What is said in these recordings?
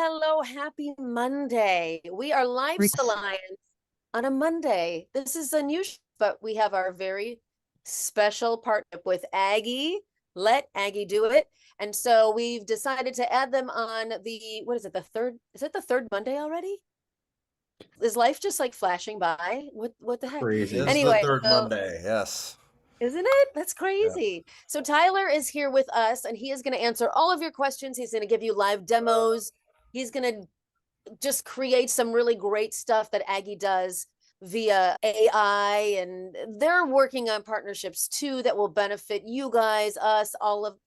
hello. Happy Monday. We are live Alliance on a Monday. This is unusual, but we have our very special partnership with Aggie. Let Aggie do it. And so we've decided to add them on what is it, the third? Is it the third Monday already? Is life just like flashing by? What the heck? Crazy. It is the Anyway, third so Monday. Yes. isn't it? That's Yeah. crazy. So Tyler is here with us and he is going to answer all of your questions. He's going to give you live demos. He's going to just create some really great stuff that Aggie does via AI, and they're working on partnerships too that will benefit you guys, us, all of.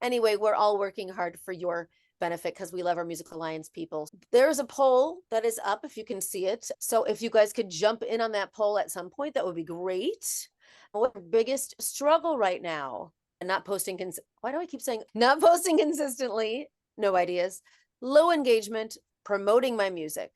Anyway, we're all working hard for your benefit because we love our Music Alliance people. There's a poll that is up if you can see it. So if you guys could jump in on that poll at some point, that would be great. What's your biggest struggle right now? And not posting, why do I keep saying not posting consistently? No ideas. Low engagement, promoting my music.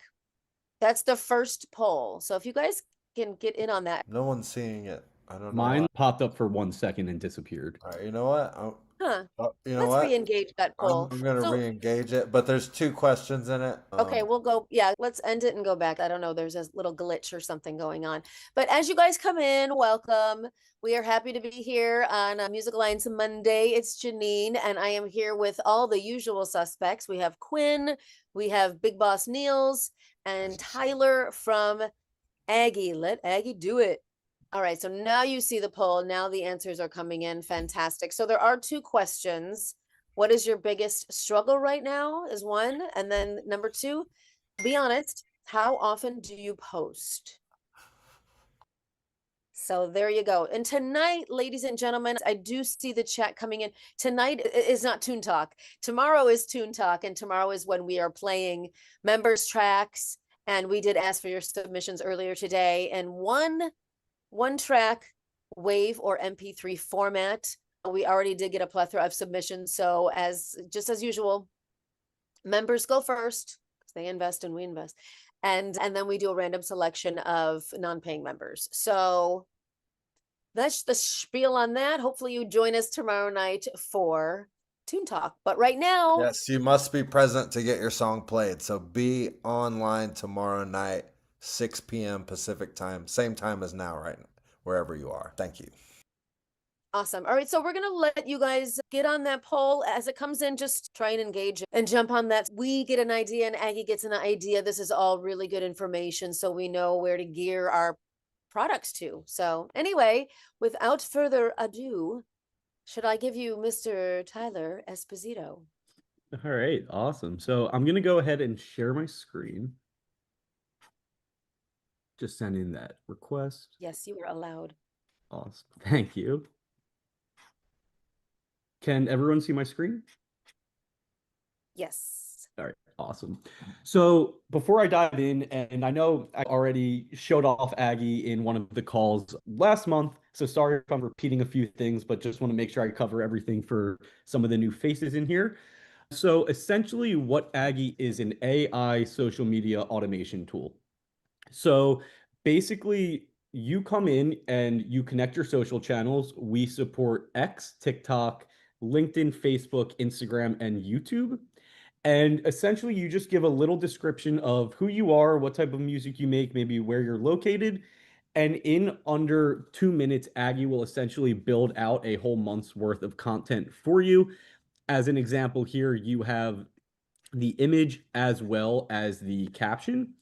That's the first poll. So if you guys can get in on that. No one's seeing it. I don't know. Mine popped up for 1 second and disappeared. All right, you know what? Huh. You know Let's what? re-engage that poll. I'm gonna re-engage it, but there's two questions in it. Okay, we'll go. Yeah, let's end it and go back. I don't know. There's a little glitch or something going on. But as you guys come in, welcome. We are happy to be here on Music Alliance Monday. It's Janine, and I am here with all the usual suspects. We have Quinn, we have Big Boss Niels, and Tyler from Aggie. Let Aggie do it. All right, so now you see the poll. Now the answers are coming in. Fantastic. So there are two questions. What is your biggest struggle right now is one. And then number two, be honest, how often do you post? So there you go. And tonight, ladies and gentlemen, I do see the chat coming in. Tonight is not Toon Talk. Tomorrow is Toon Talk. And tomorrow is when we are playing members tracks. And we did ask for your submissions earlier today. And one track, WAV or MP3 format. We already did get a plethora of submissions. So just as usual, members go first because they invest and we invest. And then we do a random selection of non-paying members. So that's the spiel on that. Hopefully you join us tomorrow night for Toon Talk. But right now, yes, you must be present to get your song played. So be online tomorrow night, 6 p.m. Pacific time, same time as now, right? Wherever you are. Thank you. Awesome. All right, so we're going to let you guys get on that poll as it comes in. Just try and engage and jump on that. We get an idea and Aggie gets an idea. This is all really good information, so we know where to gear our products to. So anyway, without further ado, should I give you Mr. Tyler Esposito? All right, awesome. So I'm going to go ahead and share my screen. Just send in that request. Yes, you are allowed. Awesome. Thank you. Can everyone see my screen? Yes. All right, awesome. So before I dive in, and I know I already showed off Aggie in one of the calls last month, so sorry if I'm repeating a few things, but just want to make sure I cover everything for some of the new faces in here. So essentially what Aggie is an AI social media automation tool. So basically you come in and you connect your social channels. We support X, TikTok, LinkedIn, Facebook, Instagram, and YouTube. And essentially you just give a little description of who you are, what type of music you make, maybe where you're located. And in under 2 minutes, Aggie will essentially build out a whole month's worth of content for you. As an example here, you have the image as well as the caption.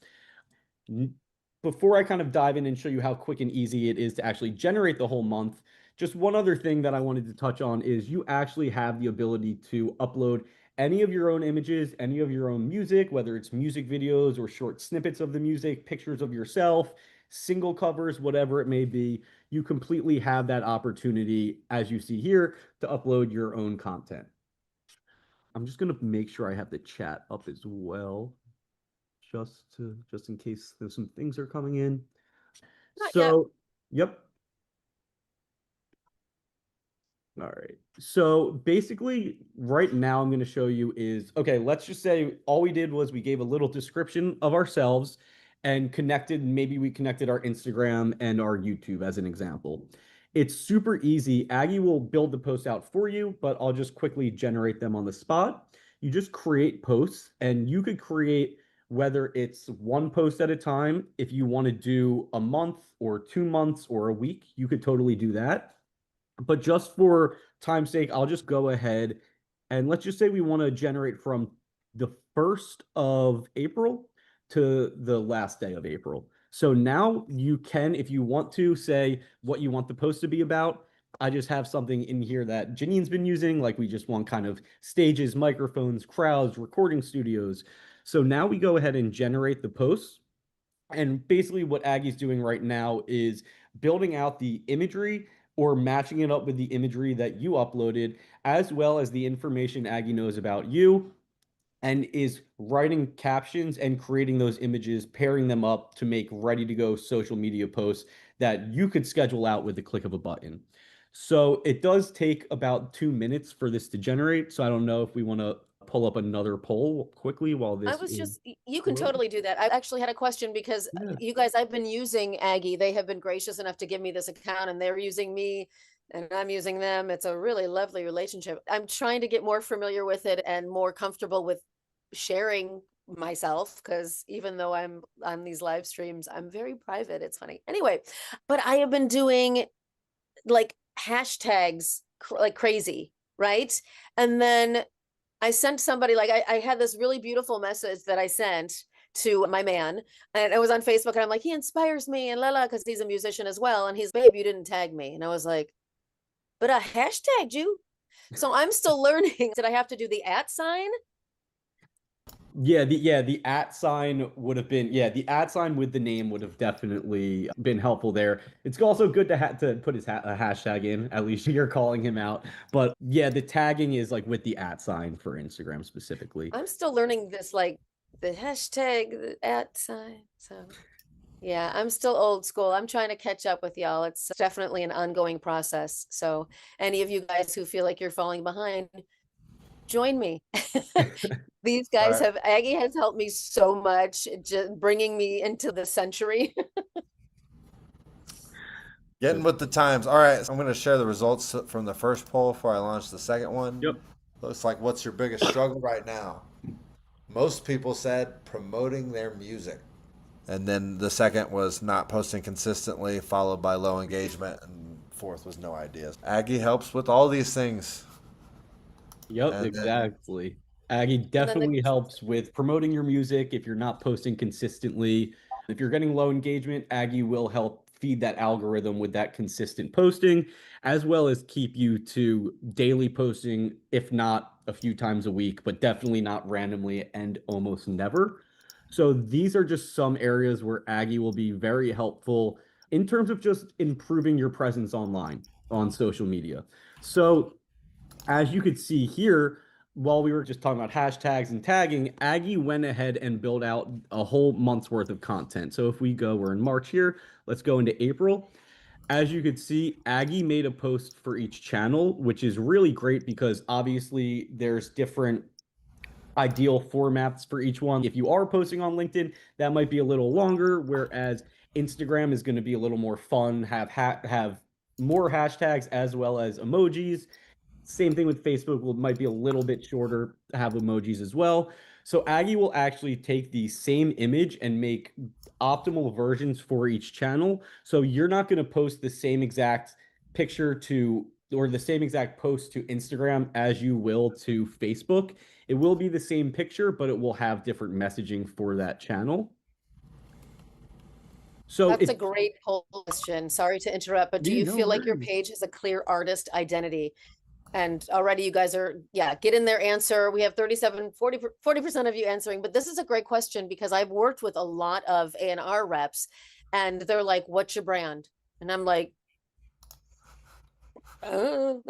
Before I kind of dive in and show you how quick and easy it is to actually generate the whole month, just one other thing that I wanted to touch on is you actually have the ability to upload any of your own images, any of your own music, whether it's music videos or short snippets of the music, pictures of yourself, single covers, whatever it may be. You completely have that opportunity, as you see here, to upload your own content. I'm just going to make sure I have the chat up as well, just in case there's some things are coming in. Not So, yep. All right. So basically, right now I'm going to show you is, okay, let's just say all we did was we gave a little description of ourselves and maybe we connected our Instagram and our YouTube as an example. It's super easy. Aggie will build the post out for you, but I'll just quickly generate them on the spot. you just create posts, and you could create whether it's one post at a time. If you want to do a month or 2 months or a week, you could totally do that. But just for time's sake, I'll just go ahead and let's just say we want to generate from the 1st of April to the last day of April. So now you can, if you want to, say what you want the post to be about. I just have something in here that Janine's been using, like we just want kind of stages, microphones, crowds, recording studios. So now we go ahead and generate the posts. And basically, what Aggie's doing right now is building out the imagery or matching it up with the imagery that you uploaded, as well as the information Aggie knows about you, and is writing captions and creating those images, pairing them up to make ready to go social media posts that you could schedule out with the click of a button. So it does take about 2 minutes for this to generate. So I don't know if we want to pull up another poll quickly while I this was is. just, you can totally do that. I actually had a question because Yeah. you guys, I've been using Aggie. They have been gracious enough to give me this account and they're using me and I'm using them. It's a really lovely relationship. I'm trying to get more familiar with it and more comfortable with sharing myself because even though I'm on these live streams, I'm very private. It's funny. Anyway, but I have been doing like hashtags like crazy, right? And then I sent somebody like I had this really beautiful message that I sent to my man, and it was on Facebook, and I'm like, he inspires me and la because he's a musician as well. And he's, babe, you didn't tag me. And I was like, but I hashtagged you. So I'm still learning. Did I have to do the at sign? The at sign would have been, the at sign with the name would have definitely been helpful there. It's also good to put his hashtag in. At least you're calling him out. But yeah, the tagging is like with the at sign for Instagram specifically. I'm still learning this, like the hashtag, the at sign. So yeah, I'm still old school. I'm trying to catch up with y'all. It's definitely an ongoing process. So any of you guys who feel like you're falling behind, join me. These All guys right. have, Aggie has helped me so much, just bringing me into the century. Getting with the times. All right, so I'm going to share the results from the first poll before I launch the second one. Yep. Looks like, what's your biggest struggle right now? Most people said promoting their music. And then the second was not posting consistently, followed by low engagement, and fourth was no ideas. Aggie helps with all these things. Yep, And then, exactly. Aggie And then definitely helps with promoting your music if you're not posting consistently. If you're getting low engagement, Aggie will help feed that algorithm with that consistent posting, as well as keep you to daily posting, if not a few times a week, but definitely not randomly and almost never. So these are just some areas where Aggie will be very helpful in terms of just improving your presence online on social media. So as you could see here, while we were just talking about hashtags and tagging, Aggie went ahead and built out a whole month's worth of content. So if we go, we're in March here, let's go into April. As you could see, Aggie made a post for each channel, which is really great because obviously there's different ideal formats for each one. If you are posting on LinkedIn, that might be a little longer, whereas Instagram is going to be a little more fun, have more hashtags as well as emojis. Same thing with Facebook, might be a little bit shorter, have emojis as well. So Aggie will actually take the same image and make optimal versions for each channel. So you're not going to post the same exact picture to or the same exact post to Instagram as you will to Facebook. It will be the same picture, but it will have different messaging for that channel. So that's a great poll question. Sorry to interrupt, but do yeah, you no feel like your worries. page has a clear artist identity? And already you guys are, yeah, get in there, answer. We have 40% of you answering, but this is a great question because I've worked with a lot of A&R reps and they're like, what's your brand? And I'm like, I'm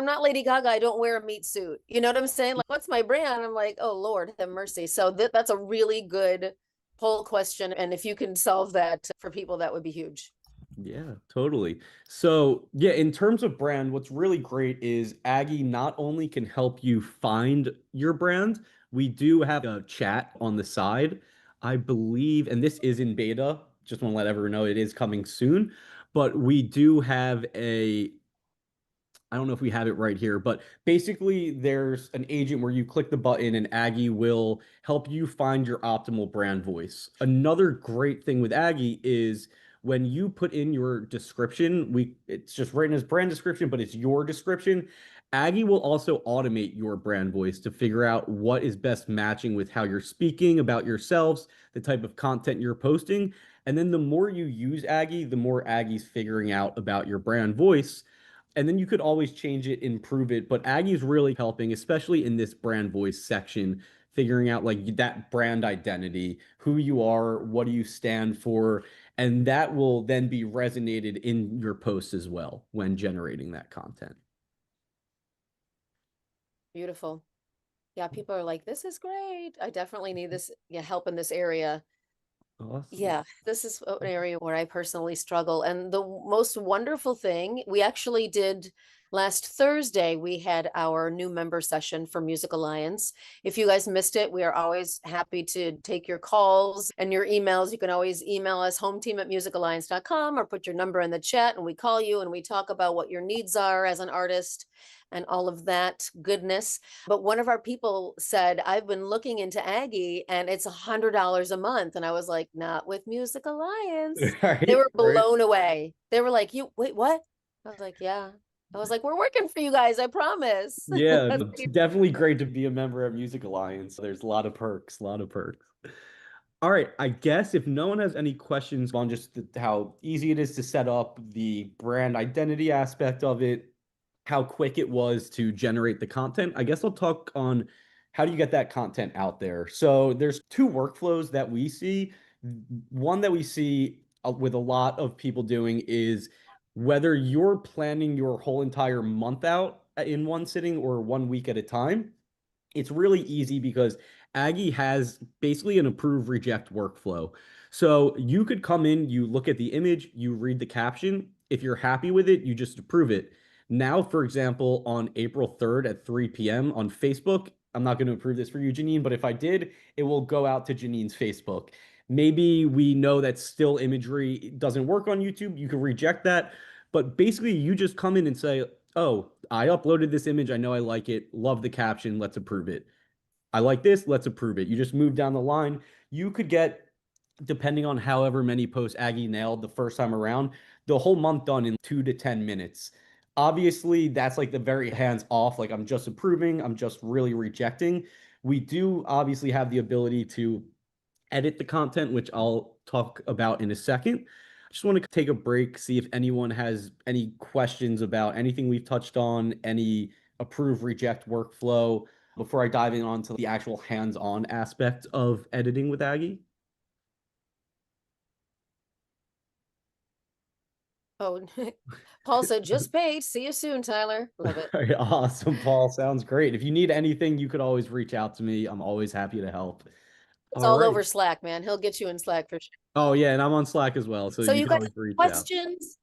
not Lady Gaga. I don't wear a meat suit. You know what I'm saying? Like, what's my brand? I'm like, oh Lord, have mercy. So that's a really good poll question. And if you can solve that for people, that would be huge. Yeah, totally. So, yeah, in terms of brand, what's really great is Aggie not only can help you find your brand, we do have a chat on the side, I believe, and this is in beta. Just want to let everyone know it is coming soon, but we do have I don't know if we have it right here, but basically there's an agent where you click the button and Aggie will help you find your optimal brand voice. Another great thing with Aggie is when you put in your description, it's just written as brand description, but it's your description. Aggie will also automate your brand voice to figure out what is best matching with how you're speaking about yourselves, the type of content you're posting. And then the more you use Aggie, the more Aggie's figuring out about your brand voice. And then you could always change it, improve it. But Aggie's really helping, especially in this brand voice section, figuring out like that brand identity, who you are, what do you stand for, and that will then be resonated in your posts as well when generating that content. Beautiful. Yeah, people are like, this is great. I definitely need this help in this area. Awesome. Yeah, this is an area where I personally struggle. And the most wonderful thing, we actually did last Thursday, we had our new member session for Music Alliance. If you guys missed it, we are always happy to take your calls and your emails. You can always email us hometeam@musicalliance.com or put your number in the chat and we call you and we talk about what your needs are as an artist and all of that goodness. But one of our people said, I've been looking into Aggie and it's $100 a month. And I was like, not with Music Alliance. Right, They were right. blown away. They were like, you wait, what? I was like, yeah. I was like, we're working for you guys, I promise. Yeah, it's definitely great to be a member of Music Alliance. There's a lot of perks, a lot of perks. All right, I guess if no one has any questions on just how easy it is to set up the brand identity aspect of it, how quick it was to generate the content, I guess I'll talk on how do you get that content out there. So there's two workflows that we see. One that we see with a lot of people doing is whether you're planning your whole entire month out in one sitting or 1 week at a time. It's really easy because Aggie has basically an approve reject workflow. So you could come in, you look at the image, you read the caption. If you're happy with it, you just approve it. Now, for example, on April 3rd at 3 p.m. on Facebook, I'm not going to approve this for you, Janine, but if I did, it will go out to Janine's Facebook. Maybe we know that still imagery doesn't work on YouTube. You can reject that. But basically, you just come in and say, oh, I uploaded this image. I know I like it. Love the caption. Let's approve it. I like this. Let's approve it. You just move down the line. You could get, depending on however many posts Aggie nailed the first time around, the whole month done in 2 to 10 minutes. Obviously, that's like the very hands off. Like I'm just approving. I'm just really rejecting. We do obviously have the ability to edit the content, which I'll talk about in a second. I just want to take a break, see if anyone has any questions about anything we've touched on, any approve reject workflow before I dive in onto the actual hands-on aspect of editing with Aggie. Oh, Paul said, just paid. See you soon, Tyler. Love it. Awesome, Paul. Sounds great. If you need anything, you could always reach out to me. I'm always happy to help. It's All all right. over Slack, man. He'll get you in Slack for sure. Oh, yeah, and I'm on Slack as well, so So you you can guys always have reach out. questions?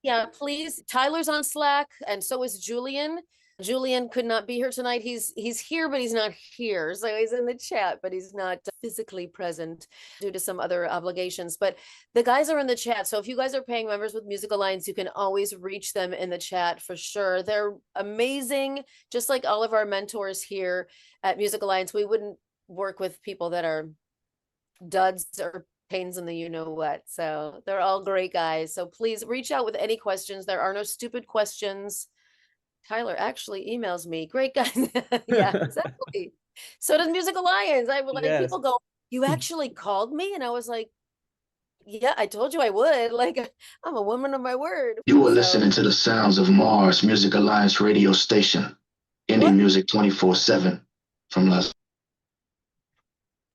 Yeah, please. Tyler's on Slack, and so is Julian. Julian could not be here tonight. He's here, but he's not here. So he's in the chat, but he's not physically present due to some other obligations. But the guys are in the chat. So if you guys are paying members with Music Alliance, you can always reach them in the chat for sure. They're amazing, just like all of our mentors here at Music Alliance. We wouldn't work with people that are duds or pains in the you know what. So they're all great guys. So please reach out with any questions. There are no stupid questions. Tyler actually emails me. Great guys. Yeah, exactly. So does Music Alliance. I will like Yes. people go, you actually called me? And I was like, yeah, I told you I would. Like, I'm a woman of my word. You were listening to the sounds of Mars Music Alliance radio station, indie music 24/7 from Las.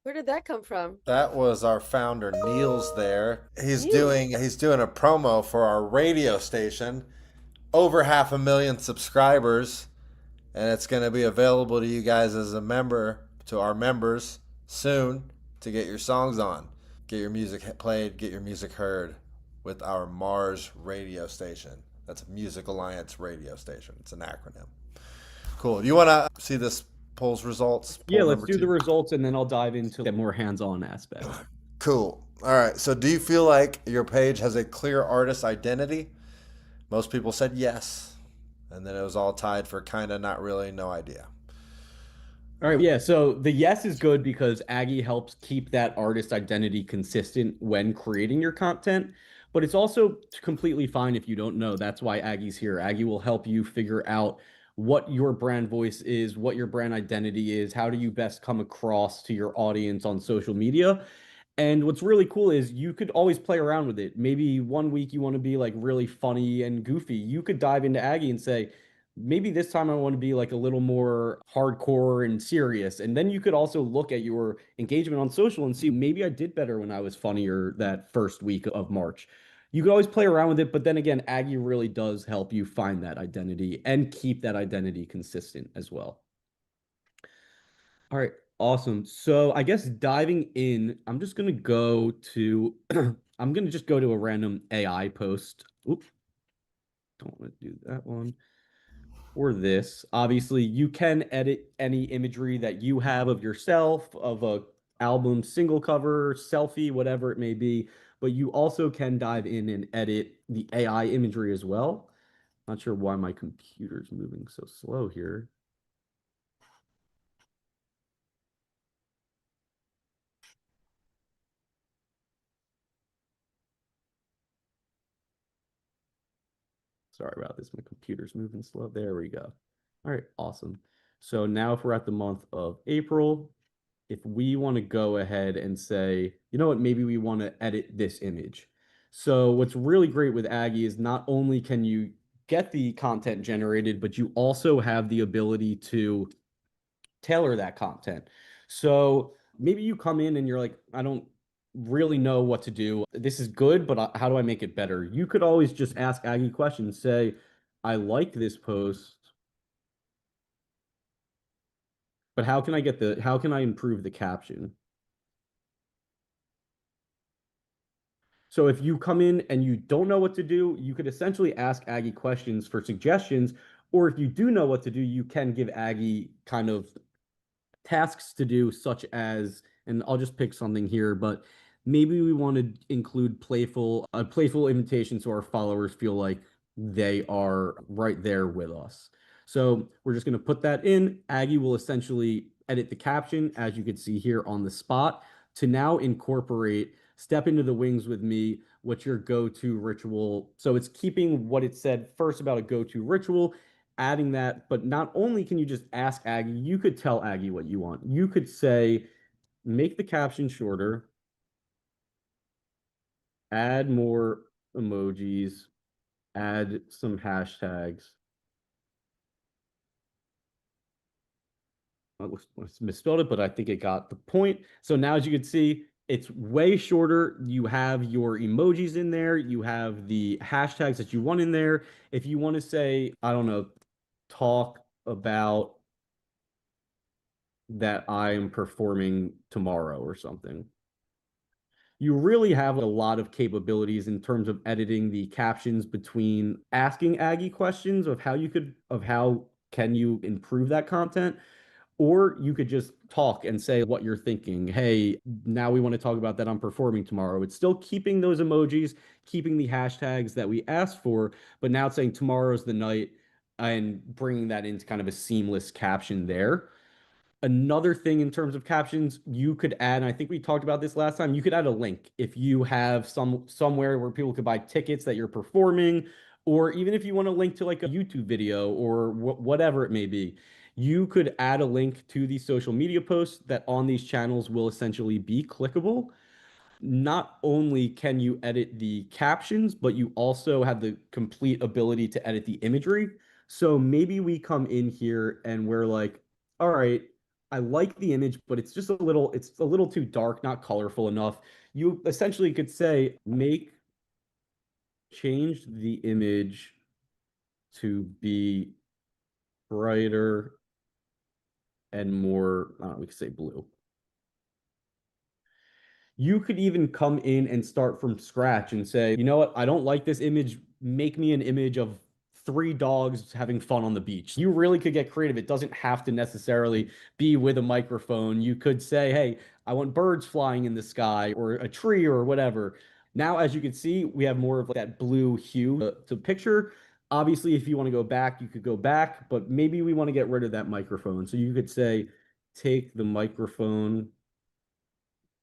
Where did that come from? That was our founder Niels there. He's doing a promo for our radio station. Over 500,000 subscribers, and it's going to be available to you guys as a member, to our members soon, to get your songs on, get your music played, get your music heard with our Mars radio station. That's Music Alliance radio station. It's an acronym. Cool. You want to see this poll's results? Yeah, let's do the results, and then I'll dive into the more hands-on aspect. Cool. All right. So do you feel like your page has a clear artist identity? Most people said yes. And then it was all tied for kind of not really, no idea. All right, yeah. So the yes is good because Aggie helps keep that artist identity consistent when creating your content. But it's also completely fine if you don't know. That's why Aggie's here. Aggie will help you figure out what your brand voice is, what your brand identity is, how do you best come across to your audience on social media. And what's really cool is you could always play around with it. Maybe one week you want to be like really funny and goofy. You could dive into Aggie and say, maybe this time I want to be like a little more hardcore and serious. And then you could also look at your engagement on social and see maybe I did better when I was funnier that first week of March. You could always play around with it, but then again, Aggie really does help you find that identity and keep that identity consistent as well. All right, awesome. So I guess diving in, I'm just gonna go to I'm gonna just go to a random AI post. Oops, don't want to do that one. Or this. Obviously, you can edit any imagery that you have of yourself, of a album single cover, selfie, whatever it may be, but you also can dive in and edit the AI imagery as well. Not sure why my computer's moving so slow here. Sorry about this. My computer's moving slow. There we go. All right, awesome. So now if we're at the month of April, if we want to go ahead and say, you know what, maybe we want to edit this image. So what's really great with Aggie is not only can you get the content generated, but you also have the ability to tailor that content. So maybe you come in and you're like, I don't really know what to do. This is good, but how do I make it better? You could always just ask Aggie questions. Say, I like this post, but how can I improve the caption? So if you come in and you don't know what to do, you could essentially ask Aggie questions for suggestions. Or if you do know what to do, you can give Aggie kind of tasks to do, such as, and I'll just pick something here, but maybe we want to include a playful invitation so our followers feel like they are right there with us. So we're just going to put that in. Aggie will essentially edit the caption, as you can see here on the spot, to now incorporate step into the wings with me. What's your go-to ritual? So it's keeping what it said first about a go-to ritual, adding that. But not only can you just ask Aggie, you could tell Aggie what you want. You could say, make the caption shorter, add more emojis, add some hashtags. I misspelled it, but I think it got the point. So now, as you can see, it's way shorter. You have your emojis in there. You have the hashtags that you want in there. If you want to say, I don't know, talk about that I'm performing tomorrow or something. You really have a lot of capabilities in terms of editing the captions between asking Aggie questions of how can you improve that content, or you could just talk and say what you're thinking. Hey, now we want to talk about that I'm performing tomorrow. It's still keeping those emojis, keeping the hashtags that we asked for, but now it's saying tomorrow's the night and bringing that into kind of a seamless caption there. Another thing in terms of captions, you could add, and I think we talked about this last time, you could add a link if you have somewhere where people could buy tickets that you're performing, or even if you want to link to like a YouTube video or whatever it may be, you could add a link to the social media posts that on these channels will essentially be clickable. Not only can you edit the captions, but you also have the complete ability to edit the imagery. So maybe we come in here and we're like, all right, I like the image, but it's a little too dark, not colorful enough. You essentially could say, change the image to be brighter and more, we could say blue. You could even come in and start from scratch and say, you know what, I don't like this image. Make me an image of three dogs having fun on the beach. You really could get creative. It doesn't have to necessarily be with a microphone. You could say, hey, I want birds flying in the sky or a tree or whatever. Now, as you can see, we have more of that blue hue to picture. Obviously, if you want to go back, you could go back, but maybe we want to get rid of that microphone. So you could say, take the microphone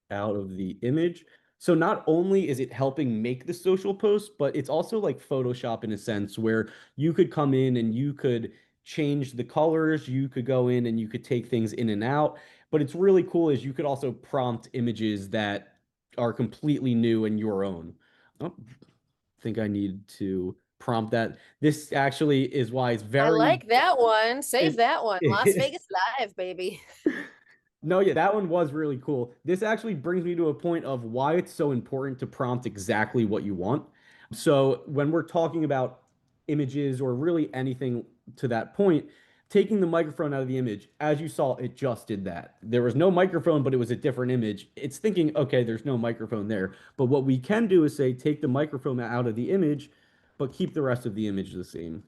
out of the image. So not only is it helping make the social post, but it's also like Photoshop in a sense where you could come in and you could change the colors, you could go in and you could take things in and out. But it's really cool is you could also prompt images that are completely new and your own. Oh, I think I need to prompt that. This actually is why it's I very like that one. Save that one. Las it, Vegas Live, baby. No, yeah, that one was really cool. This actually brings me to a point of why it's so important to prompt exactly what you want. So, when we're talking about images or really anything to that point, taking the microphone out of the image, as you saw, it just did that. There was no microphone, but it was a different image. It's thinking, okay, there's no microphone there. But what we can do is say, take the microphone out of the image, but keep the rest of the image the same.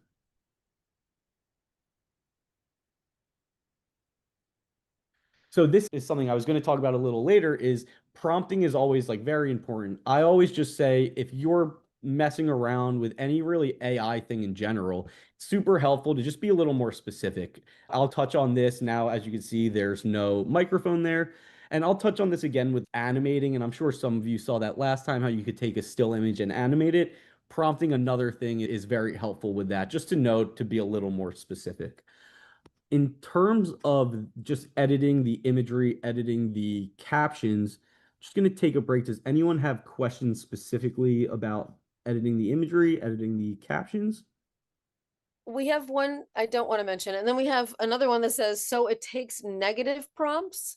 So this is something I was going to talk about a little later is prompting is always like very important. I always just say if you're messing around with any really AI thing in general, it's super helpful to just be a little more specific. I'll touch on this now. As you can see, there's no microphone there. And I'll touch on this again with animating. And I'm sure some of you saw that last time, how you could take a still image and animate it. Prompting another thing is very helpful with that, just to know to be a little more specific in terms of just editing the imagery, editing the captions, just going to take a break. Does anyone have questions specifically about editing the imagery, editing the captions? We have one I don't want to mention, and then we have another one that says, so it takes negative prompts.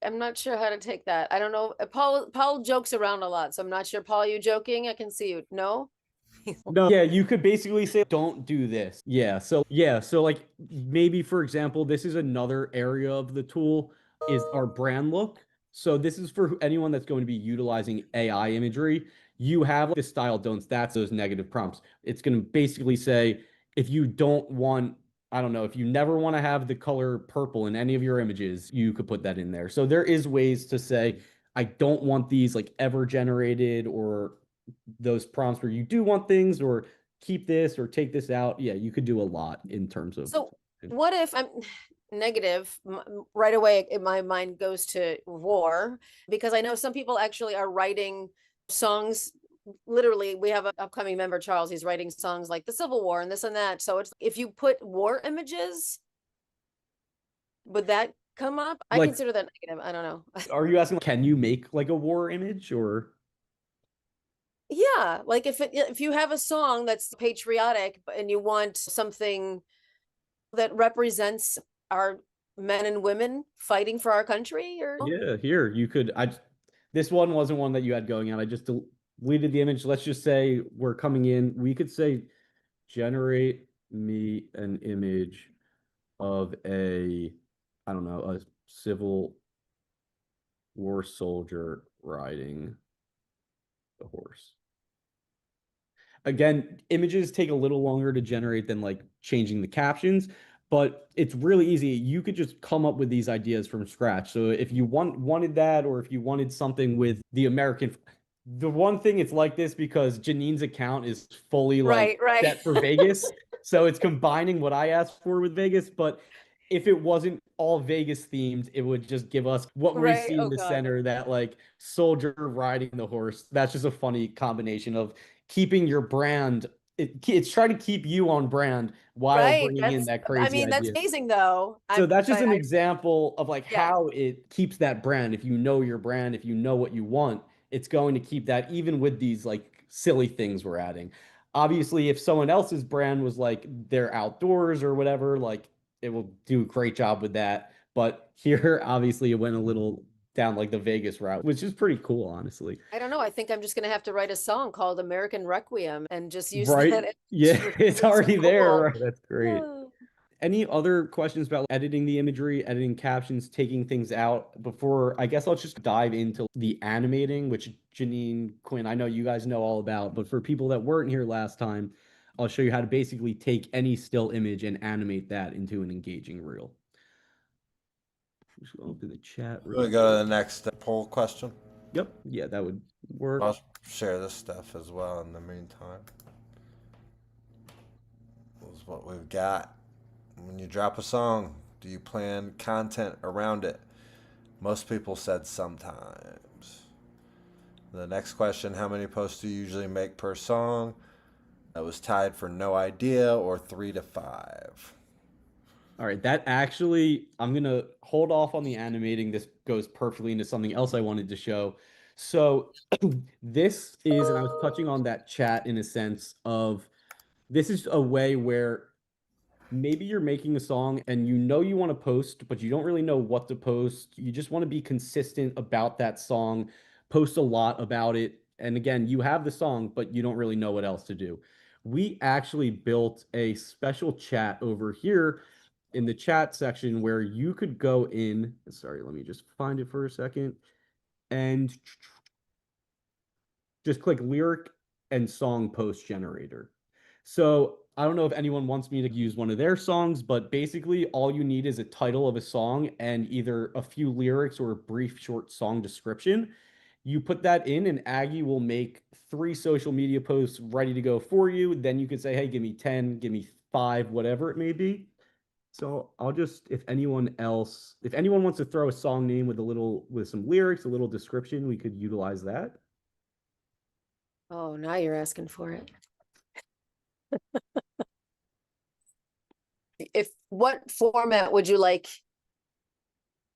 I'm not sure how to take that. I don't know. Paul jokes around a lot, so I'm not sure. Paul, you joking? I can see you. No? No, yeah, you could basically say, don't do this. So like maybe for example, this is another area of the tool is our brand look. So this is for anyone that's going to be utilizing AI imagery. You have like, this style don'ts, that's those negative prompts. It's going to basically say if you don't want, I don't know, if you never want to have the color purple in any of your images, you could put that in there. So there is ways to say, I don't want these like ever generated or those prompts where you do want things or keep this or take this out. Yeah, you could do a lot in terms of. So what if I'm negative? Right away, my mind goes to war because I know some people actually are writing songs. Literally, we have an upcoming member, Charles. He's writing songs like the Civil War and this and that. So it's if you put war images, would that come up? I Like, consider that negative. I don't know. are you asking, can you make like a war image or? Yeah, like if you have a song that's patriotic and you want something that represents our men and women fighting for our country or Yeah, here you could. This one wasn't one that you had going out. I just deleted the image. Let's just say we're coming in. We could say generate me an image of a, I don't know, a Civil War soldier riding a horse. Again, images take a little longer to generate than like changing the captions, but it's really easy. You could just come up with these ideas from scratch. So if you wanted that, or if you wanted something with the American, the one thing it's like this because Janine's account is fully like right. set for Vegas. So it's combining what I asked for with Vegas, but if it wasn't all Vegas themed, it would just give us what we Right. see in Oh the God. center, that like soldier riding the horse. That's just a funny combination of keeping your brand. It's trying to keep you on brand while Right. bringing in That's that I crazy mean, that's idea. amazing though. So that's just But an I example of like yeah. how it keeps that brand. If you know your brand, if you know what you want, it's going to keep that even with these like silly things we're adding. Obviously, if someone else's brand was like they're outdoors or whatever, like it will do a great job with that. But here, obviously, it went a little down like the Vegas route, which is pretty cool, honestly. I don't know. I think I'm just gonna have to write a song called American Requiem and just use Right? that Yeah, image. it's It's already there. cool. Right? That's great. Any other questions about editing the imagery, editing captions, taking things out before I guess I'll just dive into the animating, which Janine, Quinn, I know you guys know all about, but for people that weren't here last time, I'll show you how to basically take any still image and animate that into an engaging reel. Just go open the chat We real go to quick. the next poll question. Yep, yeah, that would work. I'll share this stuff as well in the meantime. That's what we've got. When you drop a song, do you plan content around it? Most people said sometimes. The next question, how many posts do you usually make per song? That was tied for no idea or 3 to 5. All right, that actually, I'm gonna hold off on the animating. This goes perfectly into something else I wanted to show. So this is, and I was touching on that chat in a sense of this is a way where maybe you're making a song and you know you want to post, but you don't really know what to post. You just want to be consistent about that song, post a lot about it. And again, you have the song, but you don't really know what else to do. We actually built a special chat over here in the chat section where you could go in. Sorry, let me just find it for a second. And just click lyric and song post generator. So I don't know if anyone wants me to use one of their songs, but basically all you need is a title of a song and either a few lyrics or a brief short song description. You put that in, and Aggie will make 3 social media posts ready to go for you. Then you could say, hey, give me 10, give me 5, whatever it may be. So I'll just, if anyone wants to throw a song name with some lyrics, a little description, we could utilize that. Oh, now you're asking for it. What format would you like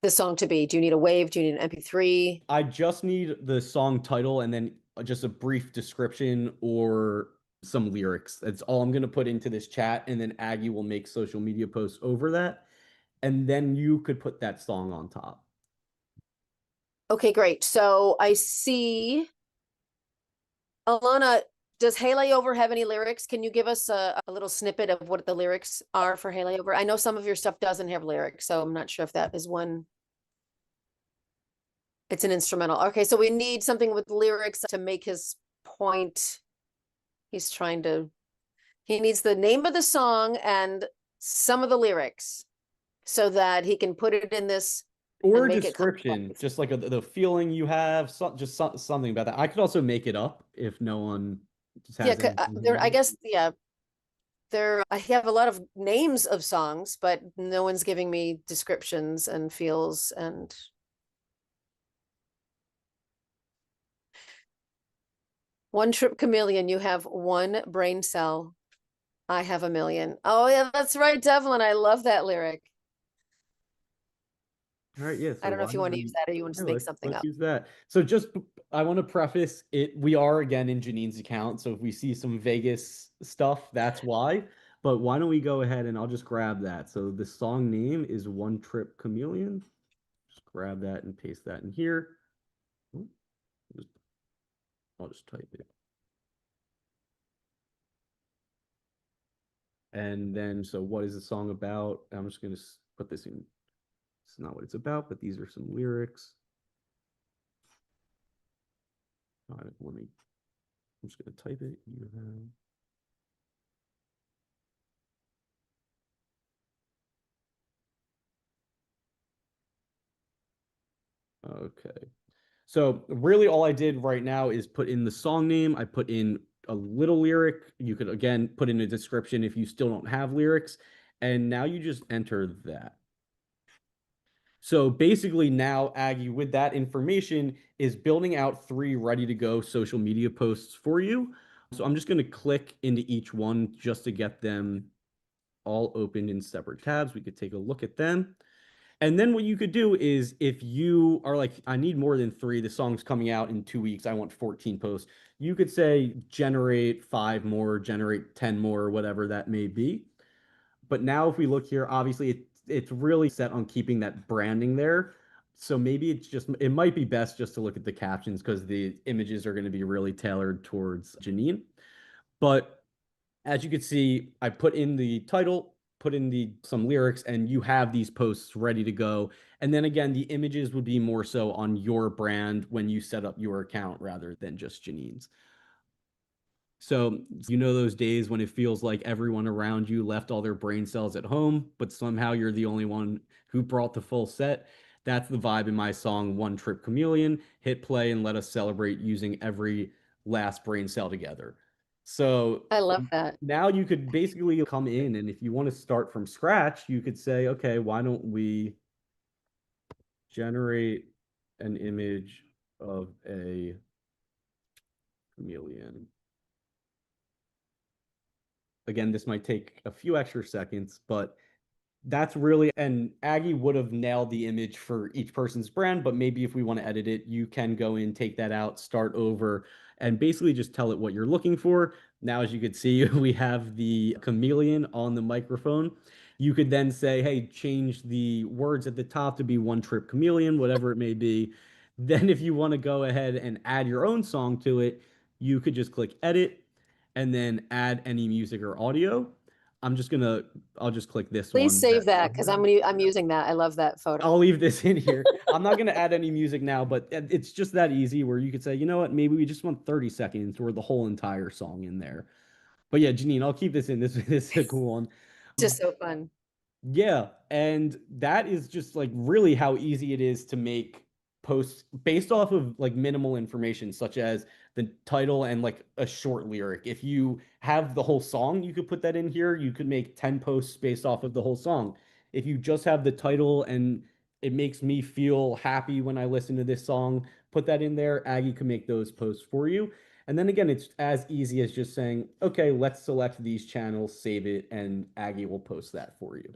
the song to be? Do you need a wave? Do you need an MP3? I just need the song title and then just a brief description or some lyrics. That's all I'm going to put into this chat. And then Aggie will make social media posts over that. And then you could put that song on top. Okay, great. So I see, Alana, does Hey Layover have any lyrics? Can you give us a little snippet of what the lyrics are for Hey Layover? I know some of your stuff doesn't have lyrics, so I'm not sure if that is one. It's an instrumental. Okay, so we need something with lyrics to make his point. He needs the name of the song and some of the lyrics so that he can put it in this Or a make it description, just like the feeling you have, something about that. I could also make it up if no one just has Yeah, anything. I guess, yeah. I have a lot of names of songs, but no one's giving me descriptions and feels and One Trip Chameleon, you have one brain cell. I have a million. Oh yeah, that's right, Devlin. I love that lyric. All right, yeah. So I don't know if you want to use that or you want to just make let's something up. use that. So just I want to preface it. We are again in Janine's account, so if we see some Vegas stuff, that's why. But why don't we go ahead and I'll just grab that. So the song name is One Trip Chameleon. Just grab that and paste that in here. I'll just type it. And then, so what is the song about? I'm just going to put this in. It's not what it's about, but these are some lyrics. I'm just going to type it. You have. Okay. So really all I did right now is put in the song name. I put in a little lyric. You could again put in a description if you still don't have lyrics. And now you just enter that. So basically now Aggie, with that information, is building out 3 ready to go social media posts for you. So I'm just going to click into each one just to get them all opened in separate tabs. We could take a look at them. And then what you could do is if you are like, I need more than 3, the song's coming out in 2 weeks, I want 14 posts. You could say generate 5 more, generate 10 more, whatever that may be. But now if we look here, obviously it's really set on keeping that branding there. So maybe it might be best just to look at the captions because the images are going to be really tailored towards Janine. But as you can see, I put in the title, put in some lyrics, and you have these posts ready to go. And then again, the images would be more so on your brand when you set up your account rather than just Janine's. So you know those days when it feels like everyone around you left all their brain cells at home, but somehow you're the only one who brought the full set. That's the vibe in my song One Trip Chameleon. Hit play and let us celebrate using every last brain cell together. So I love that. now you could basically come in, and if you want to start from scratch, you could say, okay, why don't we generate an image of a chameleon? Again, this might take a few extra seconds, but that's really, and Aggie would have nailed the image for each person's brand, but maybe if we want to edit it, you can go in, take that out, start over, and basically just tell it what you're looking for. Now, as you can see, we have the chameleon on the microphone. You could then say, hey, change the words at the top to be one trip chameleon, whatever it may be. Then, if you want to go ahead and add your own song to it, you could just click edit and then add any music or audio. I'll just click this Please one. save that because I'm using that. I love that photo. I'll leave this in here. I'm not gonna add any music now, but it's just that easy where you could say, you know what, maybe we just want 30 seconds or the whole entire song in there. But yeah, Janine, I'll keep this in. This is a cool one. Just so fun. Yeah, and that is just like really how easy it is to make posts based off of like minimal information, such as the title and like a short lyric. If you have the whole song, you could put that in here. You could make 10 posts based off of the whole song. If you just have the title and it makes me feel happy when I listen to this song, put that in there. Aggie can make those posts for you. And then again, it's as easy as just saying, okay, let's select these channels, save it, and Aggie will post that for you.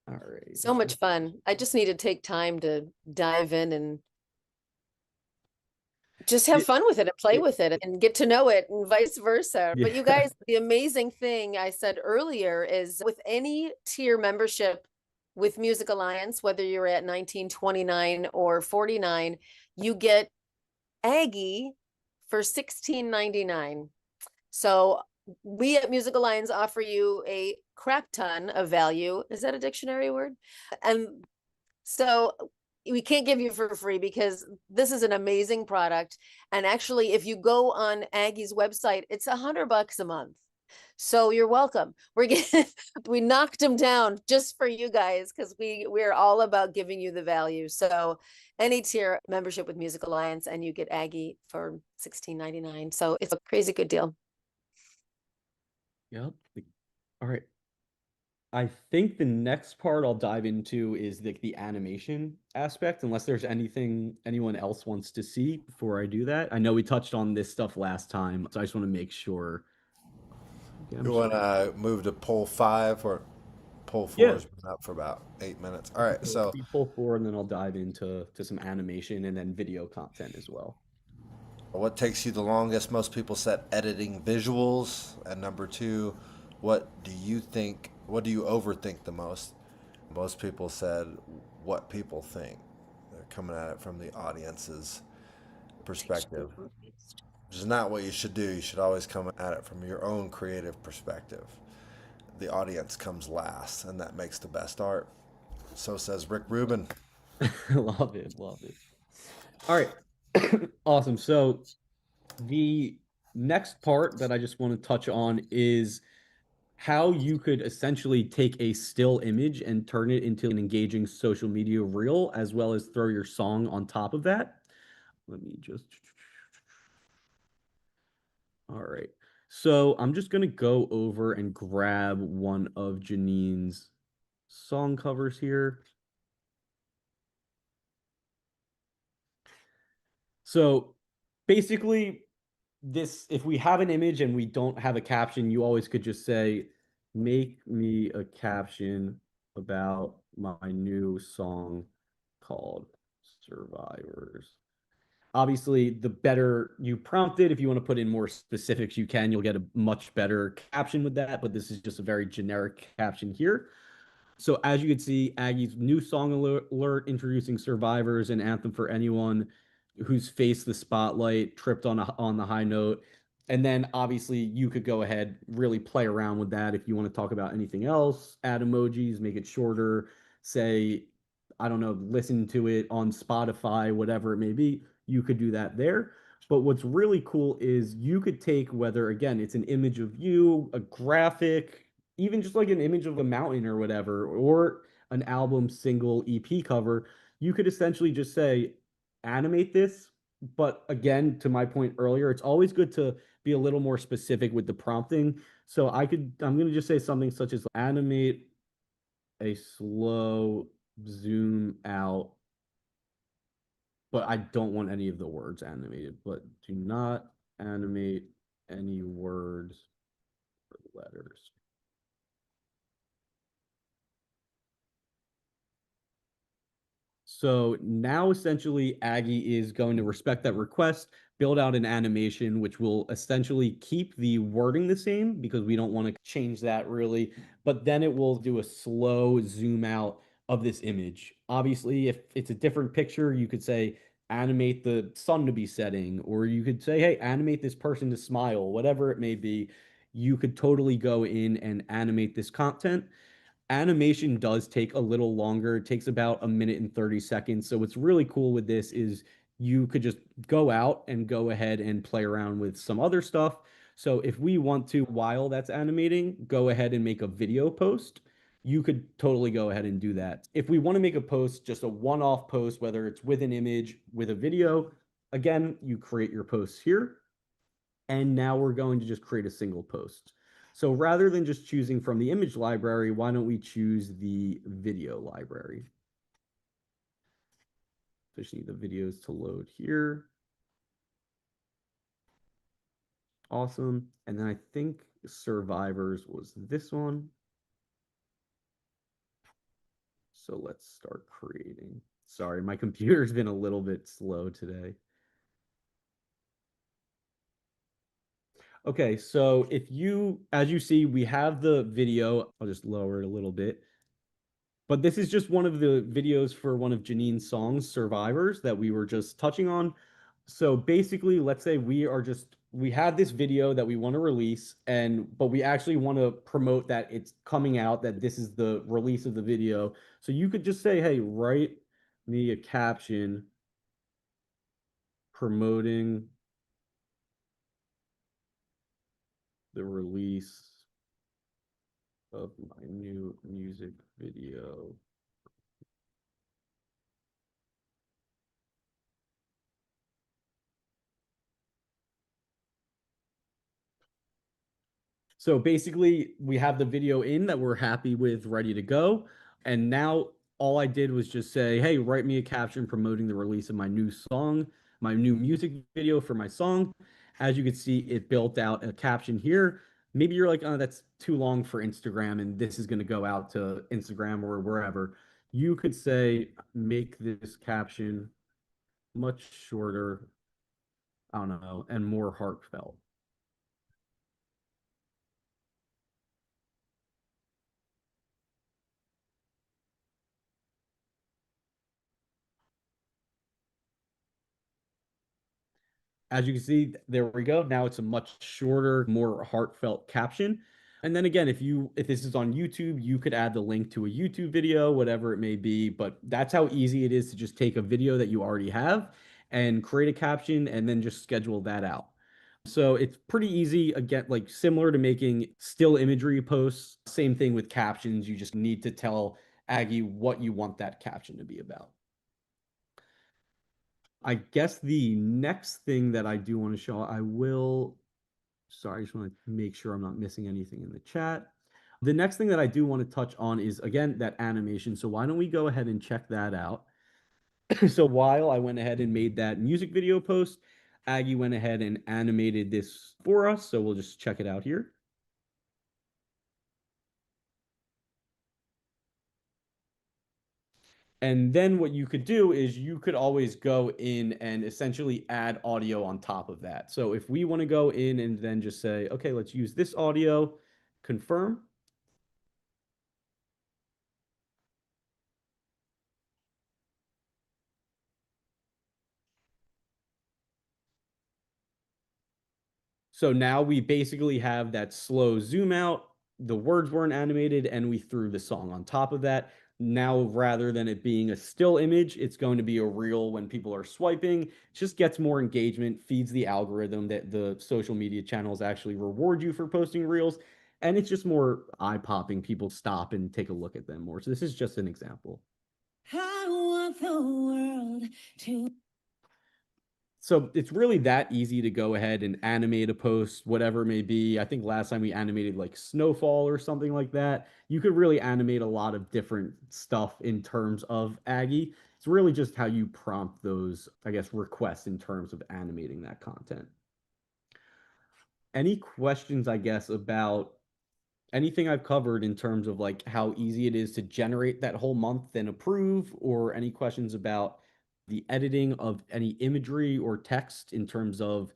All right. So much fun. I just need to take time to dive in and just have fun with it and play with it and get to know it and vice versa. But you guys, the amazing thing I said earlier is with any tier membership with Music Alliance, whether you're at 1929 or 49, you get Aggie for $16.99. So we at Music Alliance offer you a crap ton of value. Is that a dictionary word? And so we can't give you for free because this is an amazing product. And actually, if you go on Aggie's website, it's $100 a month. So you're welcome. We knocked them down just for you guys because we're all about giving you the value. So any tier membership with Music Alliance and you get Aggie for $16.99. So it's a crazy good deal. Yep. All right. I think the next part I'll dive into is the animation aspect, unless there's anything anyone else wants to see before I do that. I know we touched on this stuff last time, so I just want to make sure. You want to move to poll 5 or poll 4 Yeah. has been up for about 8 minutes. All right, so poll 4, and then I'll dive into some animation and then video content as well. what takes you the longest? Most people said editing visuals, and number 2, what do you think? What do you overthink the most? Most people said what people think. They're coming at it from the audience's perspective, which is not what you should do. You should always come at it from your own creative perspective. The audience comes last, and that makes the best art. So says Rick Rubin. Love it. All right. Awesome. So the next part that I just want to touch on is how you could essentially take a still image and turn it into an engaging social media reel, as well as throw your song on top of that. Let me just. All right. So I'm just going to go over and grab one of Janine's song covers here. So basically, if we have an image and we don't have a caption, you always could just say, make me a caption about my new song called Survivors. Obviously, the better you prompt it, if you want to put in more specifics, you can. You'll get a much better caption with that, but this is just a very generic caption here. So as you can see, Aggie's new song alert introducing Survivors, an anthem for anyone who's faced the spotlight, tripped on the high note. And then obviously you could go ahead, really play around with that if you want to talk about anything else, add emojis, make it shorter, say, I don't know, listen to it on Spotify, whatever it may be. You could do that there. But what's really cool is you could take whether, again, it's an image of you, a graphic, even just like an image of a mountain or whatever, or an album single EP cover, you could essentially just say, animate this But again, to my point earlier, it's always good to be a little more specific with the prompting. So I'm going to just say something such as animate a slow zoom out, but I don't want any of the words animated, but do not animate any words or letters. So now essentially Aggie is going to respect that request, build out an animation, which will essentially keep the wording the same because we don't want to change that really, but then it will do a slow zoom out of this image. Obviously, if it's a different picture, you could say animate the sun to be setting, or you could say, hey, animate this person to smile, whatever it may be. You could totally go in and animate this content. Animation does take a little longer. It takes about a minute and 30 seconds. So what's really cool with this is you could just go out and go ahead and play around with some other stuff. So if we want to, while that's animating, go ahead and make a video post, you could totally go ahead and do that. If we want to make a post, just a one-off post, whether it's with an image, with a video, again, you create your posts here. And now we're going to just create a single post. So rather than just choosing from the image library, why don't we choose the video library? Just need the videos to load here. Awesome. And then I think Survivors was this one. So let's start creating. Sorry, my computer's been a little bit slow today. Okay, so if you, as you see, we have the video. I'll just lower it a little bit. But this is just one of the videos for one of Janine's songs, Survivors, that we were just touching on. So basically, let's say we have this video that we want to release, but we actually want to promote that it's coming out, that this is the release of the video. So you could just say, hey, write me a caption promoting the release of my new music video. So basically, we have the video in that we're happy with, ready to go. And now all I did was just say, hey, write me a caption promoting the release of my new song, my new music video for my song. As you can see, it built out a caption here. Maybe you're like, oh, that's too long for Instagram, and this is going to go out to Instagram or wherever. You could say, make this caption much shorter, I don't know, and more heartfelt. As you can see, there we go. Now it's a much shorter, more heartfelt caption. And then again, if this is on YouTube, you could add the link to a YouTube video, whatever it may be. But that's how easy it is to just take a video that you already have and create a caption and then just schedule that out. So it's pretty easy, again, like similar to making still imagery posts. Same thing with captions. You just need to tell Aggie what you want that caption to be about. I guess the next thing that I do want to show, sorry, I just want to make sure I'm not missing anything in the chat. The next thing that I do want to touch on is, again, that animation. So why don't we go ahead and check that out? So while I went ahead and made that music video post, Aggie went ahead and animated this for us. So we'll just check it out here. And then what you could do is you could always go in and essentially add audio on top of that. So if we want to go in and then just say, okay, let's use this audio, confirm. So now we basically have that slow zoom out. The words weren't animated and we threw the song on top of that. Now, rather than it being a still image, it's going to be a reel when people are swiping. It just gets more engagement, feeds the algorithm that the social media channels actually reward you for posting reels. And it's just more eye-popping. People stop and take a look at them more. So this is just an example. I want the world to So it's really that easy to go ahead and animate a post, whatever it may be. I think last time we animated like snowfall or something like that. You could really animate a lot of different stuff in terms of Aggie. It's really just how you prompt those, I guess, requests in terms of animating that content. Any questions, I guess, about anything I've covered in terms of like how easy it is to generate that whole month then approve, or any questions about the editing of any imagery or text in terms of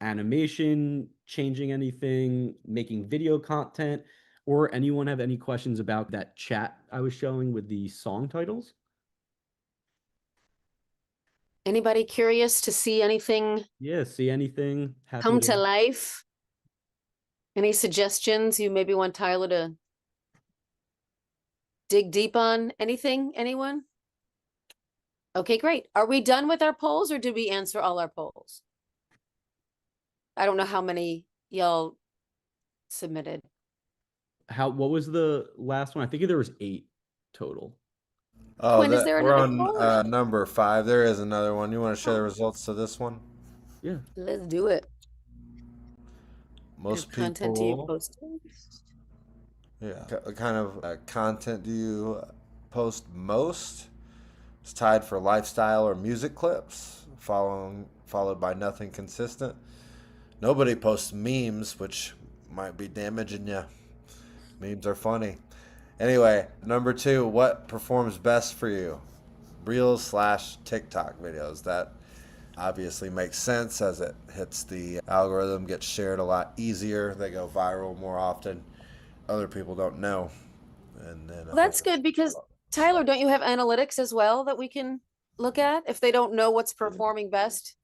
animation, changing anything, making video content, or anyone have any questions about that chat I was showing with the song titles? Anybody curious to see anything Yeah, see anything? Happy come to to. life? Any suggestions you maybe want Tyler to dig deep on? Anything? Anyone? Okay, great. Are we done with our polls or did we answer all our polls? I don't know how many y'all submitted. What was the last one? I think there was 8 total. Oh, Quinn, is that there we're another on poll? Or- number 5. There is another one. You want to share the results to this one? Yeah. Let's do it. Most Content do you people, post? yeah. Kind of content do you post most? It's tied for lifestyle or music clips, followed by nothing consistent. Nobody posts memes, which might be damaging you. Memes are funny. Anyway, number 2, what performs best for you? Reels/TikTok videos. That obviously makes sense as it hits the algorithm, gets shared a lot easier. They go viral more often. Other people don't know. And then Well, that's good because Tyler, don't you have analytics as well that we can look at if they don't know what's performing best?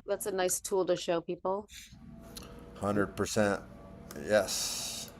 That's a nice tool to show people. 100%. Yes.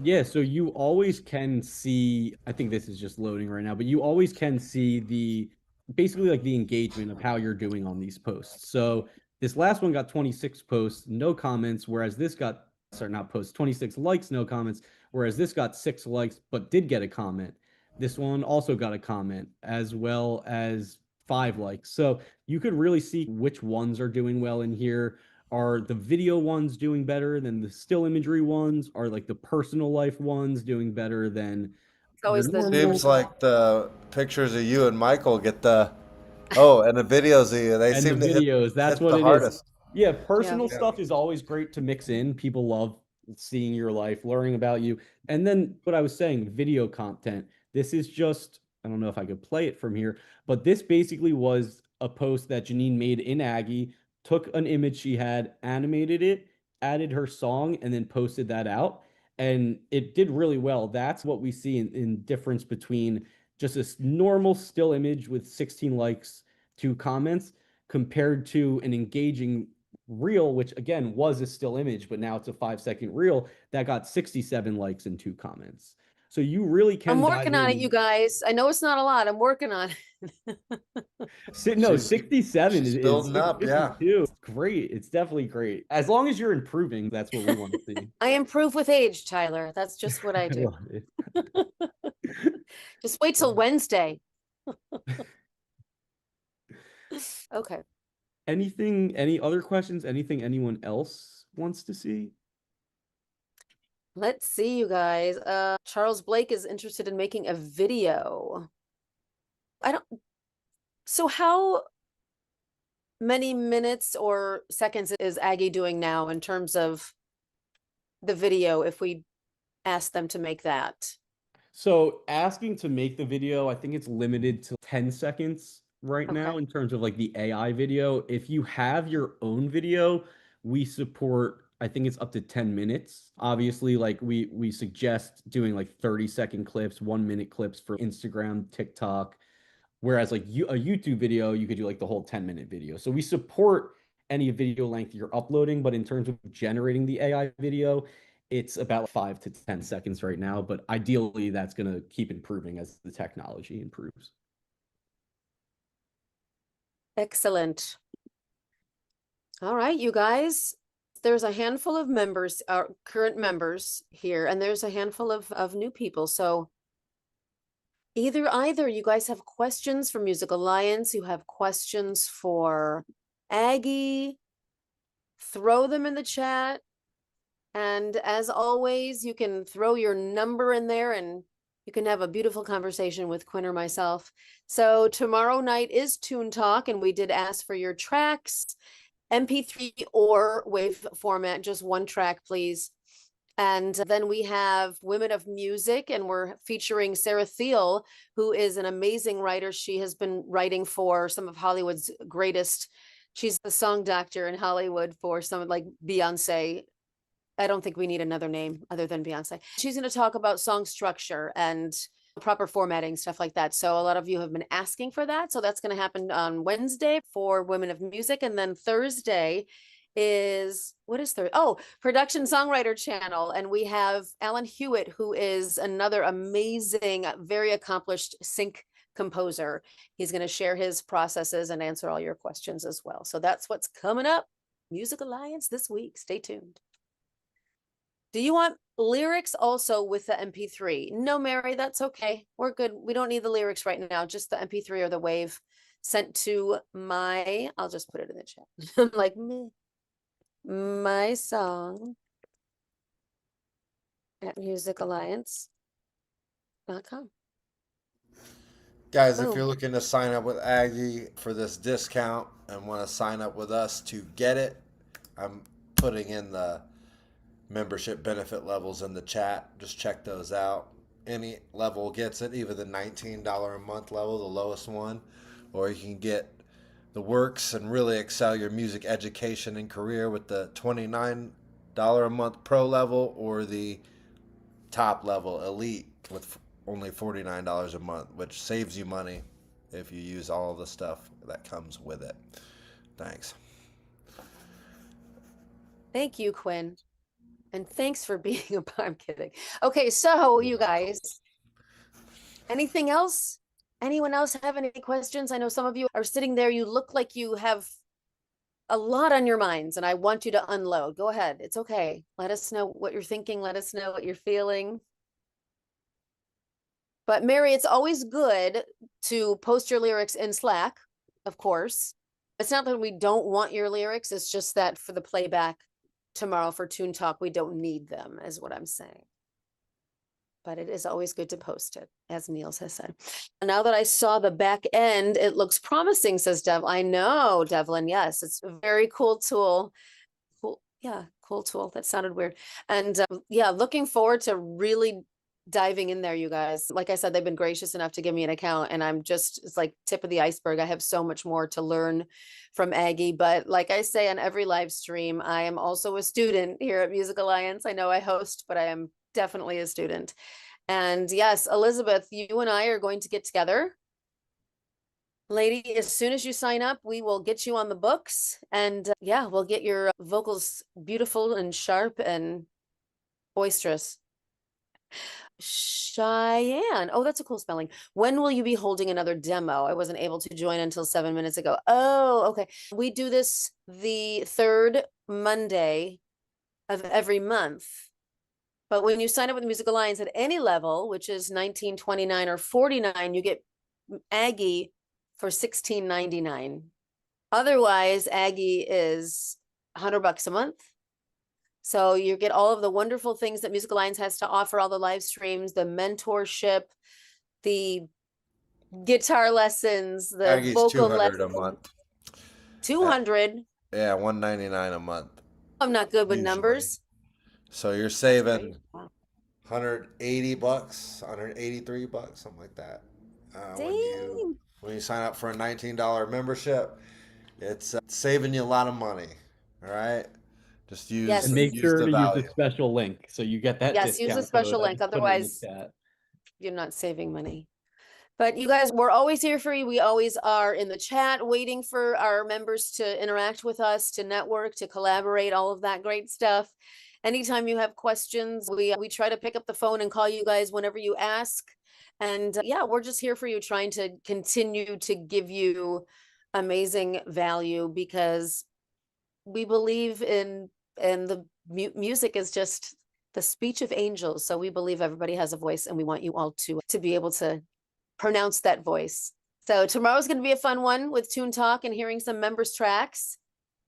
Yeah, so you always can see, I think this is just loading right now, but you always can see the basically like the engagement of how you're doing on these posts. So this last one got 26 posts, no comments, whereas this got, sorry, not posts, 26 likes, no comments, whereas this got 6 likes, but did get a comment. This one also got a comment, as well as 5 likes. So you could really see which ones are doing well in here. Are the video ones doing better than the still imagery ones? Are like the personal life ones doing better than It's the always the normal? Seems like the pictures of you and Michael get the and the videos of you, they And the seem to hit videos, that's hit what the it is. hardest. Yeah, yeah. personal Yeah. stuff is always great to mix in. People love seeing your life, learning about you. And then what I was saying, video content. This is just, I don't know if I could play it from here, but this basically was a post that Janine made in Aggie, took an image she had, animated it, added her song, and then posted that out. And it did really well. That's what we see in difference between just a normal still image with 16 likes, 2 comments, compared to an engaging reel, which again was a still image, but now it's a 5-second reel that got 67 likes and 2 comments. So you really I'm can dive working on it, you in. guys. I know it's not a lot. I'm working on it. No, She's 67 she's is building up, yeah. 52. It's great. It's definitely great. As long as you're improving, that's what we want to see. I improve with age, Tyler. That's just what I I do. love it. Just wait till Wednesday. Okay. Any other questions? Anything anyone else wants to see? Let's see, you guys. Charles Blake is interested in making a video. So how many minutes or seconds is Aggie doing now in terms of the video if we ask them to make that? So asking to make the video, I think it's limited to 10 seconds right now Okay. in terms of like the AI video. If you have your own video, we support, I think it's up to 10 minutes. Obviously, like we suggest doing like 30-second clips, 1-minute clips for Instagram, TikTok. Whereas like a YouTube video, you could do like the whole 10-minute video. So we support any video length you're uploading, but in terms of generating the AI video, it's about 5 to 10 seconds right now, but ideally that's going to keep improving as the technology improves. Excellent. All right, you guys. There's a handful of members, our current members here, and there's a handful of new people. So Either you guys have questions for Music Alliance, you have questions for Aggie, throw them in the chat. And as always, you can throw your number in there and you can have a beautiful conversation with Quinn or myself. So tomorrow night is Toon Talk, and we did ask for your tracks, MP3 or WAV format, just one track, please. And then we have Women of Music, and we're featuring Sarah Thiel, who is an amazing writer. She has been writing for some of Hollywood's greatest. She's the song doctor in Hollywood for some like Beyonce. I don't think we need another name other than Beyonce. She's going to talk about song structure and proper formatting, stuff like that. So a lot of you have been asking for that. So that's going to happen on Wednesday for Women of Music. And then Thursday is, what is Thursday? Oh, Production Songwriter Channel. And we have Alan Hewitt, who is another amazing, very accomplished sync composer. He's going to share his processes and answer all your questions as well. So that's what's coming up. Music Alliance this week. Stay tuned. Do you want lyrics also with the MP3? No, Mary, that's okay. We're good. We don't need the lyrics right now, just the MP3 or the WAV sent to my, I'll just put it in the chat. I'm like, my song at musicalliance.com. Guys, if you're looking to sign up with Aggie for this discount and want to sign up with us to get it, I'm putting in the membership benefit levels in the chat. Just check those out. Any level gets it, either the $19 a month level, the lowest one, or you can get the works and really excel your music education and career with the $29 a month pro level, or the top level elite with only $49 a month, which saves you money if you use all the stuff that comes with it. Thanks. Thank you, Quinn. And thanks for being a part. I'm kidding. Okay, so you guys, anything else? Anyone else have any questions? I know some of you are sitting there. You look like you have a lot on your minds, and I want you to unload. Go ahead. It's okay. Let us know what you're thinking. Let us know what you're feeling. But Mary, it's always good to post your lyrics in Slack, of course. It's not that we don't want your lyrics. It's just that for the playback tomorrow for Toon Talk, we don't need them, is what I'm saying. But it is always good to post it, as Niels has said. Now that I saw the back end, it looks promising, says Dev. I know, Devlin. Yes, it's a very cool tool. Cool. Yeah, cool tool. That sounded weird. And yeah, looking forward to really diving in there, you guys. Like I said, they've been gracious enough to give me an account, and I'm just, it's like tip of the iceberg. I have so much more to learn from Aggie. But like I say on every live stream, I am also a student here at Music Alliance. I know I host, but I am definitely a student. And yes, Elizabeth, you and I are going to get together. Lady, as soon as you sign up, we will get you on the books, and yeah, we'll get your vocals beautiful and sharp and boisterous. Cheyenne. Oh, that's a cool spelling. When will you be holding another demo? I wasn't able to join until 7 minutes ago. Oh, okay. We do this the third Monday of every month. But when you sign up with Music Alliance at any level, which is $19, $29, or $49, you get Aggie for $16.99. Otherwise, Aggie is $100 a month. So you get all of the wonderful things that Music Alliance has to offer, all the live streams, the mentorship, the guitar lessons, the Aggie's vocal 200 lessons. a month. 200. Yeah, $199 a month. I'm not good with usually. numbers. So you're saving Wow. $180, $183, something like that. When you sign up for a $19 membership, it's saving you a lot of money. All right, just use Yes. And make use sure the to value. use the special link so you get that Yes, discount use the special code. I link. just put it in the Otherwise, chat. you're not saving money. But you guys, we're always here for you. We always are in the chat waiting for our members to interact with us, to network, to collaborate, all of that great stuff. Anytime you have questions, we try to pick up the phone and call you guys whenever you ask. And yeah, we're just here for you, trying to continue to give you amazing value, because we believe in the music is just the speech of angels. So we believe everybody has a voice, and we want you all to be able to pronounce that voice. So tomorrow's going to be a fun one with Toon Talk and hearing some members' tracks,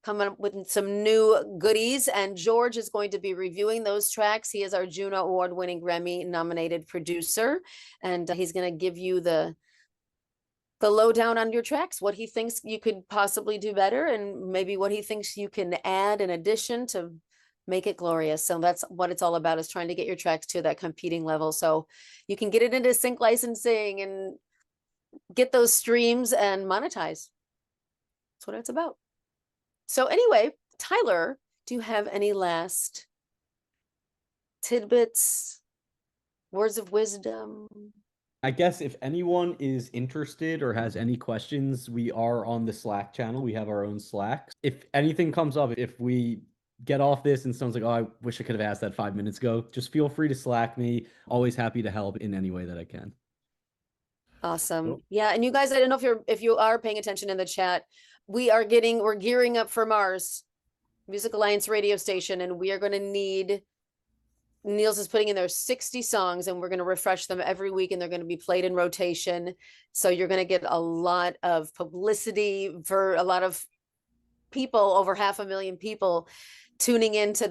coming up with some new goodies. And George is going to be reviewing those tracks. He is our Juno Award-winning Grammy-nominated producer, and he's going to give you the lowdown on your tracks, what he thinks you could possibly do better, and maybe what he thinks you can add in addition to make it glorious. So that's what it's all about, is trying to get your tracks to that competing level so you can get it into sync licensing and get those streams and monetize. That's what it's about. So anyway, Tyler, do you have any last tidbits, words of wisdom? I guess if anyone is interested or has any questions, we are on the Slack channel. We have our own Slack. If anything comes up, if we get off this and someone's like, oh, I wish I could have asked that 5 minutes ago, just feel free to Slack me. Always happy to help in any way that I can. Awesome. Cool. Yeah, and you guys, I don't know if you are paying attention in the chat. We're gearing up for Mars Music Alliance radio station, and we are going to need, Niels is putting in there 60 songs, and we're going to refresh them every week, and they're going to be played in rotation. So you're going to get a lot of publicity for a lot of people, over 500,000 people tuning into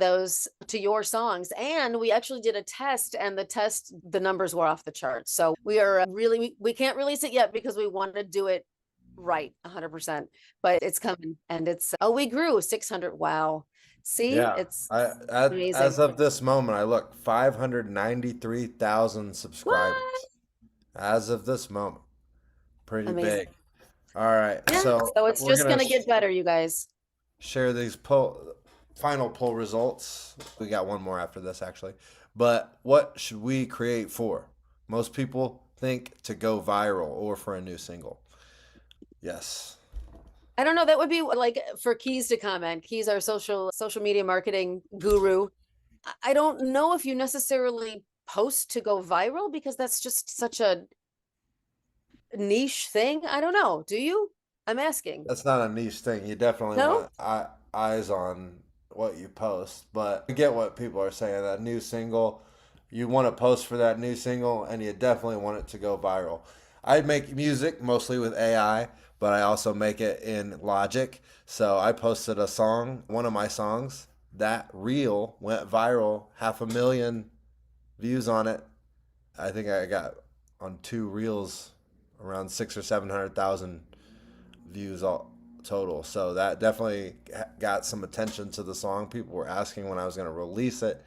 to your songs. And we actually did a test, and the numbers were off the charts. So we are we can't release it yet because we want to do it right 100%, but it's coming, and we grew 600. Wow. See, Yeah, it's amazing. As of this moment, I look 593,000 subscribers. what? As of this moment, pretty Amazing. big. All right, Yeah, so it's we're just gonna get better, you guys. share these final poll results. We got one more after this, actually. But what should we create for? Most people think to go viral or for a new single. Yes. I don't know. That would be like for Keys to comment. Keys, our social media marketing guru. I don't know if you necessarily post to go viral, because that's just such a niche thing. I don't know. Do you? I'm asking. That's not a niche thing. You definitely No? want eyes on what you post. But I get what people are saying. That new single, you want to post for that new single, and you definitely want it to go viral. I make music mostly with AI, but I also make it in Logic. So I posted a song, one of my songs, that reel went viral, 500,000 views on it. I think I got on 2 reels around 600,000 or 700,000 views all total. So that definitely got some attention to the song. People were asking when I was going to release it.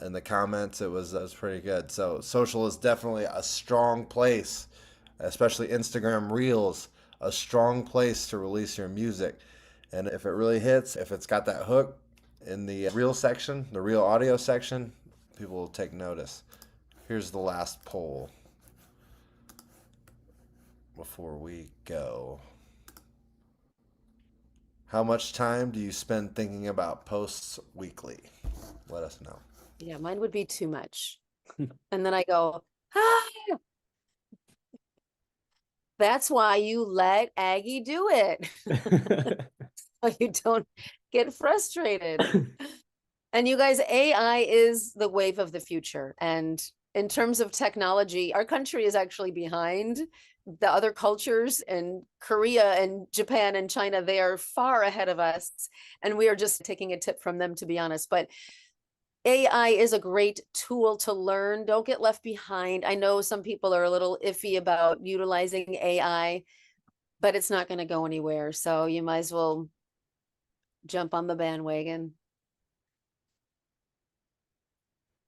In the comments, it was pretty good. So social is definitely a strong place, especially Instagram Reels, a strong place to release your music. And if it really hits, if it's got that hook in the reel section, the real audio section, people will take notice. Here's the last poll before we go. How much time do you spend thinking about posts weekly? Let us know. Yeah, mine would be too much. And then I go, ah! That's why you let Aggie do it. So you don't get frustrated. And you guys, AI is the wave of the future. And in terms of technology, our country is actually behind the other cultures, and Korea and Japan and China. They are far ahead of us, and we are just taking a tip from them, to be honest. But AI is a great tool to learn. Don't get left behind. I know some people are a little iffy about utilizing AI, but it's not going to go anywhere. So you might as well jump on the bandwagon.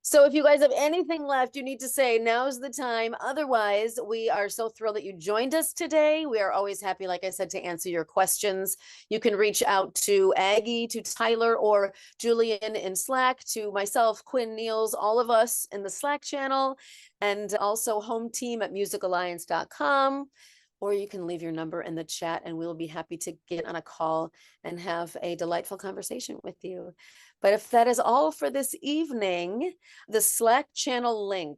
So if you guys have anything left you need to say, now's the time. Otherwise, we are so thrilled that you joined us today. We are always happy, like I said, to answer your questions. You can reach out to Aggie, to Tyler, or Julian in Slack, to myself, Quinn, Niels, all of us in the Slack channel, and also home team at musicalliance.com. Or you can leave your number in the chat, and we'll be happy to get on a call and have a delightful conversation with you. But if that is all for this evening, the Slack channel link.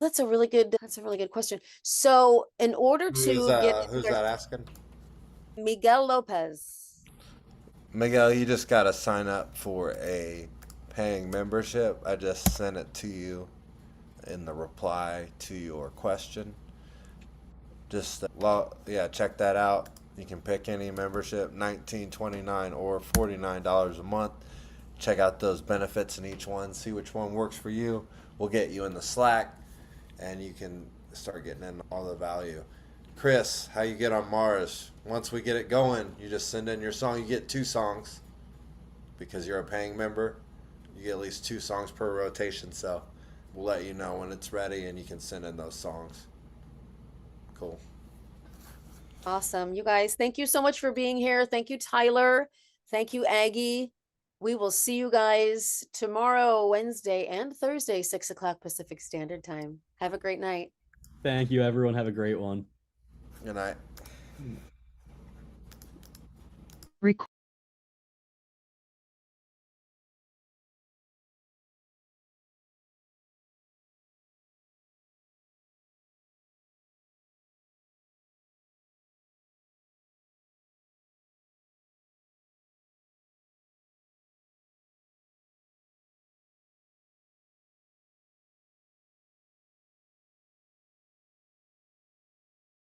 That's a really good question. So in order Who's that asking? Miguel Lopez. Miguel, you just got to sign up for a paying membership. I just sent it to you in the reply to your question. Just check that out. You can pick any membership, $19, $29, or $49 a month. Check out those benefits in each one. See which one works for you. We'll get you in the Slack, and you can start getting in all the value. Chris, how you get on Mars? Once we get it going, you just send in your song. You get 2 songs because you're a paying member. You get at least 2 songs per rotation. So we'll let you know when it's ready, and you can send in those songs. Cool. Awesome. You guys, thank you so much for being here. Thank you, Tyler. Thank you, Aggie. We will see you guys tomorrow, Wednesday and Thursday, 6 o'clock Pacific Standard Time. Have a great night. Thank you, everyone. Have a great one. Good night.